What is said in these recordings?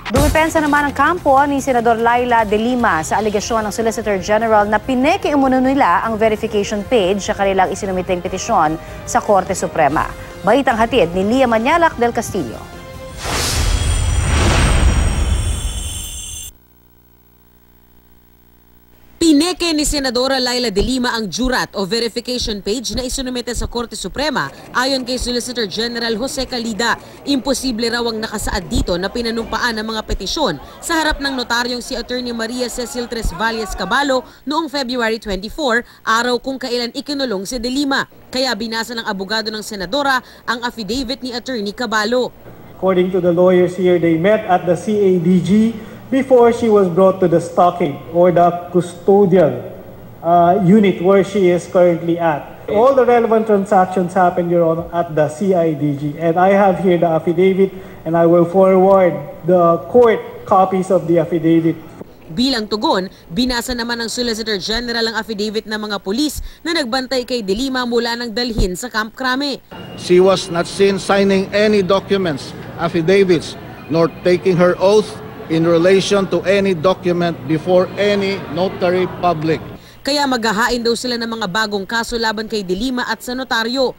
Dumipensa naman ang kampo ni Senador Laila De Lima sa alegasyon ng Solicitor General na pineke-umuno nila ang verification page sa kanilang isinumiteng petisyon sa Korte Suprema. Baitang hatid ni Lia Manyalak del Castillo. Pineke ni Senadora Laila De Lima ang jurat o verification page na isinumite sa Korte Suprema ayon kay Solicitor General Jose Calida. Imposible raw ang nakasaad dito na pinanumpaan ng mga petisyon sa harap ng notaryong si Attorney Maria Cecil Tres Valles Cabalo noong February 24, araw kung kailan ikinulong si De Lima. Kaya binasa ng abogado ng Senadora ang affidavit ni Attorney Cabalo. According to the lawyers here, they met at the CADG before she was brought to the stocking or the custodial unit where she is currently at. All the relevant transactions happened, Your Honor, at the CIDG. And I have here the affidavit and I will forward the court copies of the affidavit. Bilang tugon, binasa naman ng Solicitor General ang affidavit ng mga pulis na nagbantay kay De Lima mula nang dalhin sa Camp Crame. She was not seen signing any documents, affidavits, nor taking her oath in relation to any document before any notary public. Kaya maghahain daw sila ng mga bagong kaso laban kay De Lima at sa notaryo.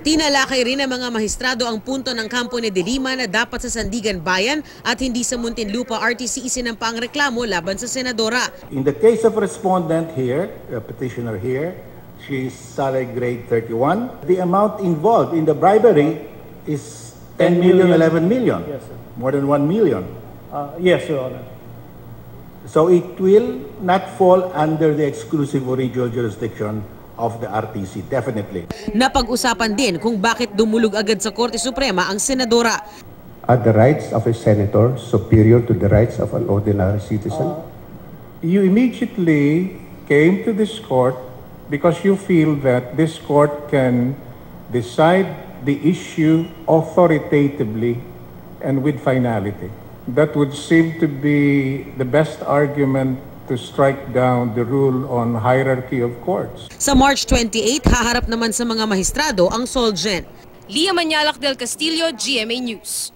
Tinalakay rin ng mga mahistrado ang punto ng kampo ni De Lima na dapat sa Sandigan Bayan at hindi sa Muntinlupa RTC isinampa ang reklamo laban sa Senadora. In the case of respondent here, petitioner here, she is salary grade 31. The amount involved in the bribery is 10 million, 11 million. Yes, sir. More than 1 million. Yes, Your Honor. So it will not fall under the exclusive original jurisdiction of the RTC, definitely. Napag-usapan din kung bakit dumulog agad sa Korte Suprema ang Senadora. Are the rights of a senator superior to the rights of an ordinary citizen? You immediately came to this court because you feel that this court can decide the issue authoritatively and with finality. That would seem to be the best argument to strike down the rule on hierarchy of courts. Sa March 28, haharap naman sa mga mahistrado ang Solgen. Lia Manyalak del Castillo, GMA News.